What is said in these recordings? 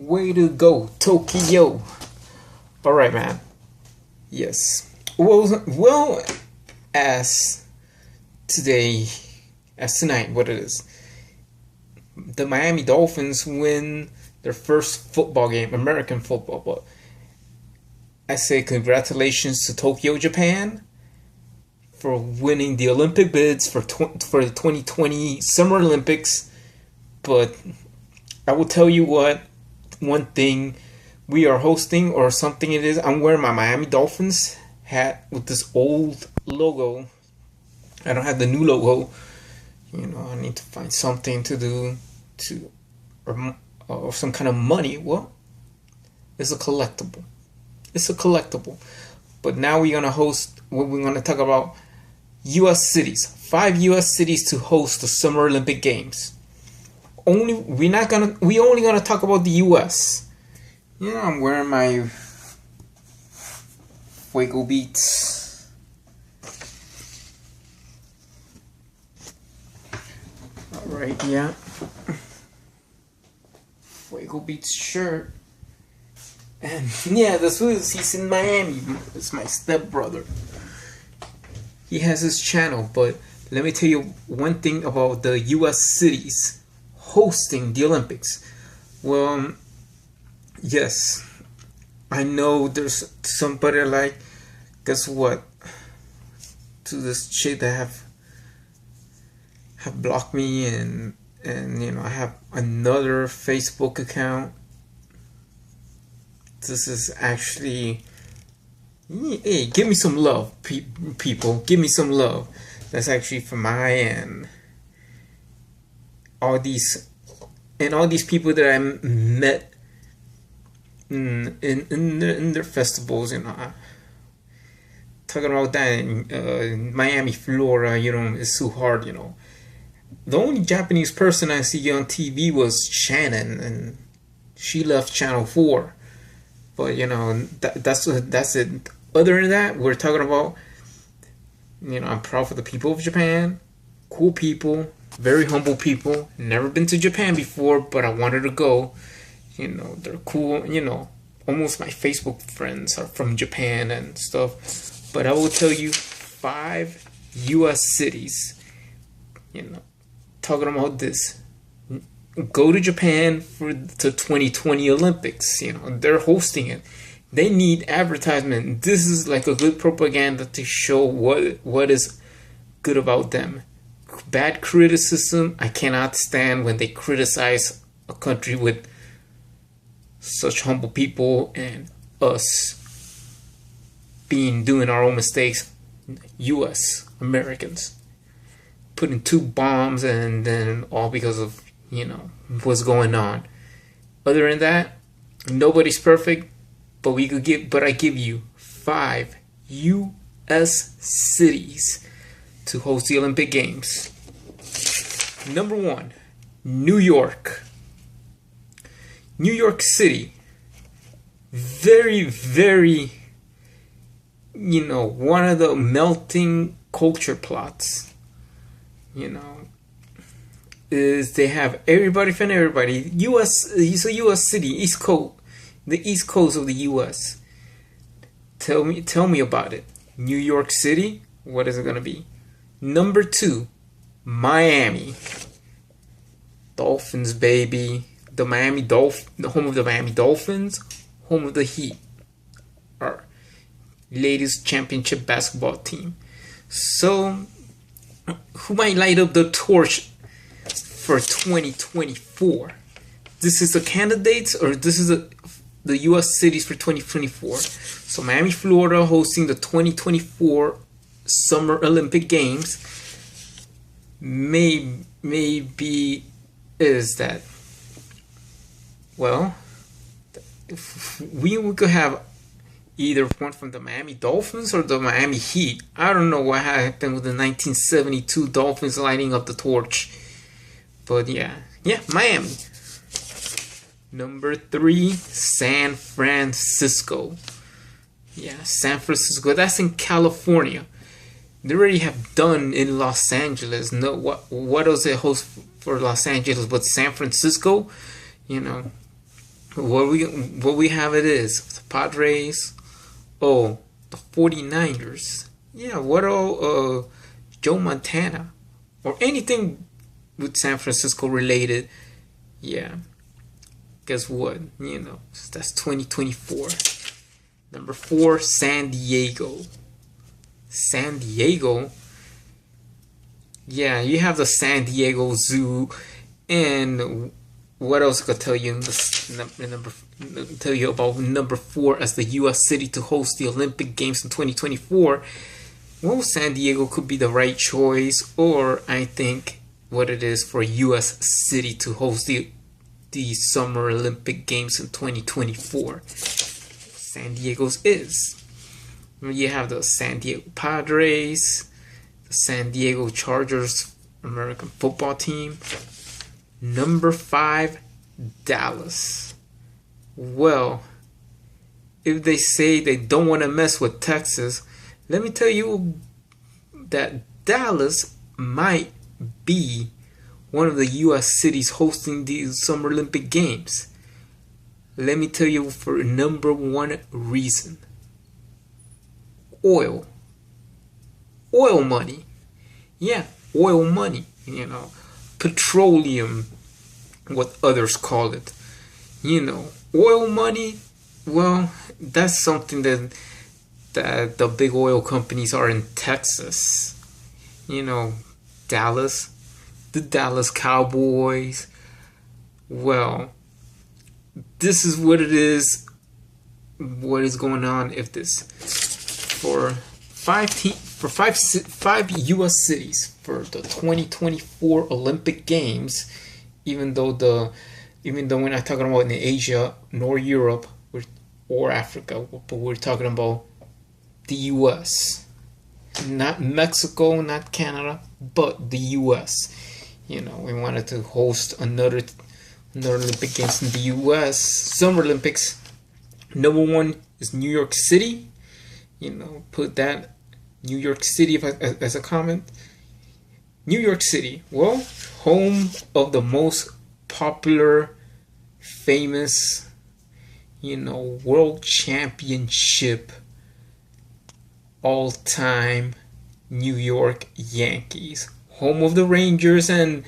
Way to go, Tokyo. All right, man. Yes. Well, as today, as tonight, what it is. The Miami Dolphins win their first football game, American football. But I say congratulations to Tokyo, Japan, for winning the Olympic bids for the 2020 Summer Olympics. But I will tell you what, one thing we are hosting or something it is, I'm wearing my Miami Dolphins hat with this old logo. I don't have the new logo. You know, I need to find something to do or some kind of money. Well, it's a collectible. It's a collectible. But now we're gonna host. We're gonna talk about U.S. cities. 5 U.S. cities to host the Summer Olympic Games. We only gonna talk about the U.S. You know, I'm wearing my Fuego Beats. Alright, yeah. Fuego Beats shirt. And yeah, this was, he's in Miami. It's my stepbrother. He has his channel, but let me tell you one thing about the U.S. cities hosting the Olympics. Well, yes, I know there's somebody like, guess what? To this chick that have blocked me, and you know, I have another Facebook account. This is actually, hey, give me some love, people. Give me some love. That's actually from my end. All these people that I met in their festivals, you know, talking about that in Miami, Florida, you know, it's so hard, you know. The only Japanese person I see on TV was Shannon, and she left Channel 4. But you know, that's it. Other than that, we're talking about, you know, I'm proud for the people of Japan. Cool people, very humble people. Never been to Japan before, but I wanted to go. You know, they're cool. You know, almost my Facebook friends are from Japan and stuff. But I will tell you 5 U.S. cities, you know, talking about this. Go to Japan for the 2020 Olympics. You know, they're hosting it. They need advertisement. This is like a good propaganda to show what is good about them. Bad criticism, I cannot stand when they criticize a country with such humble people and us doing our own mistakes. U.S. Americans putting 2 bombs and then all because of, you know, what's going on. Other than that, nobody's perfect, but I give you 5 U.S. cities to host the Olympic Games. Number 1, New York. New York City. Very, very, you know, one of the melting culture plots. You know, is they have everybody from everybody. It's a U.S. city, East Coast, the East Coast of the U.S. Tell me about it. New York City. What is it gonna be? Number 2, Miami. Dolphins, baby. The home of the Miami Dolphins, home of the Heat, our ladies championship basketball team. So, who might light up the torch for 2024? This is the candidates, or this is the U.S. cities for 2024. So Miami, Florida, hosting the 2024 Summer Olympic Games. Maybe is that, well, we could have either one from the Miami Dolphins or the Miami Heat. I don't know what happened with the 1972 Dolphins lighting up the torch. But yeah, Miami. Number 3, San Francisco. Yeah, San Francisco. That's in California. They already have done in Los Angeles. No, what does it host for Los Angeles but San Francisco? You know, what we have it is the Padres. Oh, the 49ers. Yeah, what all Joe Montana or anything with San Francisco related. Yeah. Guess what? That's 2024. Number 4, San Diego. San Diego. Yeah, you have the San Diego Zoo, and what else I could tell you? Tell you about number 4 as the U.S. city to host the Olympic Games in 2024. Well, San Diego could be the right choice, or I think what it is for a U.S. city to host the Summer Olympic Games in 2024. San Diego's is. You have the San Diego Padres, the San Diego Chargers American football team. Number 5, Dallas. Well, if they say they don't want to mess with Texas, let me tell you that Dallas might be one of the U.S. cities hosting the Summer Olympic Games. Let me tell you for number 1 reason. Oil money. Yeah, oil money, petroleum, what others call it. Oil money, well, that's something that the big oil companies are in Texas. Dallas, the Dallas Cowboys. Well, this is what it is. What is going on if this for five U.S. cities for the 2024 Olympic Games, even though we're not talking about in Asia nor Europe or Africa, but we're talking about the U.S., not Mexico, not Canada, but the U.S. We wanted to host another Olympic Games in the U.S. Summer Olympics. Number 1 is New York City. Put that New York City as a comment. New York City, well, home of the most popular, famous, world championship all-time New York Yankees. Home of the Rangers and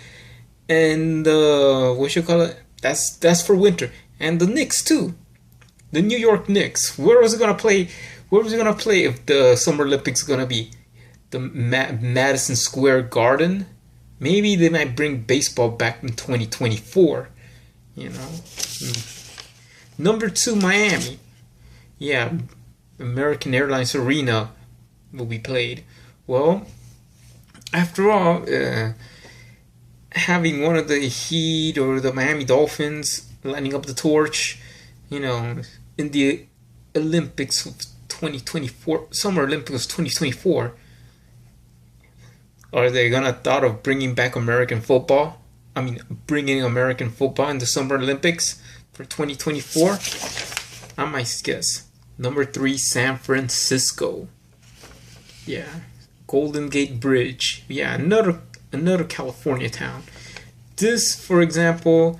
what you call it? That's for winter. And the Knicks too. The New York Knicks. Where was it gonna play? Where was it gonna play if the Summer Olympics gonna be? The Madison Square Garden? Maybe they might bring baseball back in 2024. Number 2, Miami. Yeah, American Airlines Arena will be played. Well, after all, having one of the Heat or the Miami Dolphins lining up the torch, in the Olympics of 2024, Summer Olympics 2024, are they gonna thought of bringing back American football? Bringing American football in the Summer Olympics for 2024? I might guess. Number 3, San Francisco. Yeah, Golden Gate Bridge. Yeah, another California town. This, for example,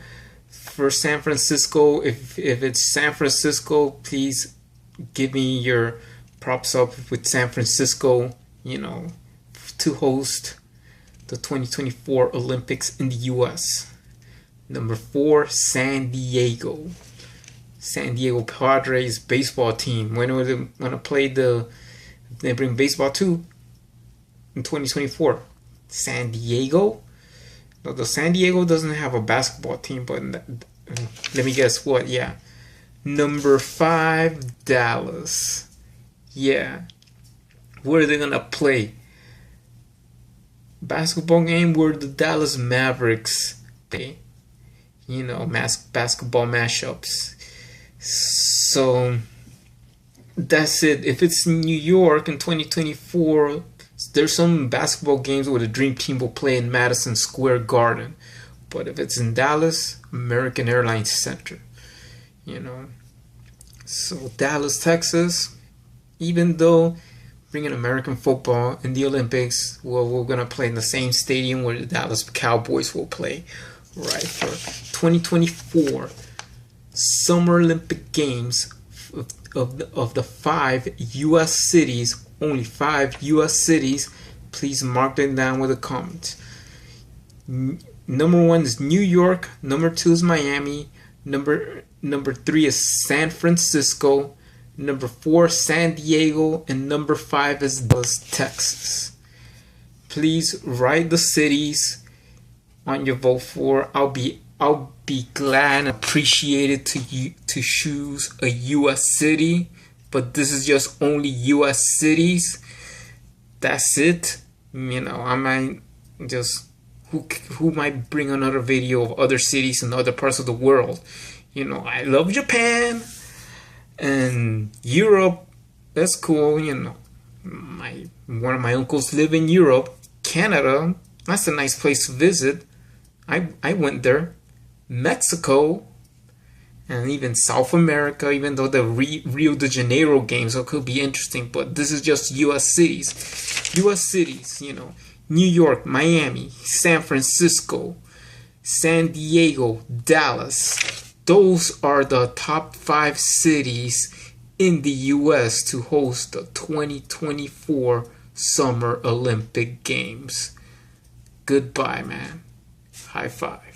for San Francisco, if it's San Francisco, please give me your props up with San Francisco, to host the 2024 Olympics in the U.S. Number 4, San Diego. San Diego Padres baseball team. When are they going to play they bring baseball too in 2024? San Diego? No, the San Diego doesn't have a basketball team, but let me guess what? Yeah. Number 5, Dallas. Yeah. Where are they going to play? Basketball game where the Dallas Mavericks play. Basketball mashups. So that's it. If it's New York in 2024, there's some basketball games where the Dream Team will play in Madison Square Garden. But if it's in Dallas, American Airlines Center. So Dallas, Texas, even though bringing American football in the Olympics, well, we're going to play in the same stadium where the Dallas Cowboys will play, right, for 2024 Summer Olympic Games of the 5 U.S. cities, only 5 U.S. cities. Please mark them down with a comment. Number 1 is New York. Number 2 is Miami. Number 3 is San Francisco. Number 4, San Diego. And number 5 is Dallas, Texas. Please write the cities on your vote for. I'll be glad and appreciated to choose a U.S. city, but this is just only U.S. cities. That's it. I might just who might bring another video of other cities in other parts of the world. I love Japan and Europe. That's cool. One of my uncles live in Europe. Canada, that's a nice place to visit. I went there. Mexico, and even South America, even though the Rio de Janeiro games, so it could be interesting, but this is just U.S. cities. U.S. cities, New York, Miami, San Francisco, San Diego, Dallas. Those are the top 5 cities in the U.S. to host the 2024 Summer Olympic Games. Goodbye, man. High five.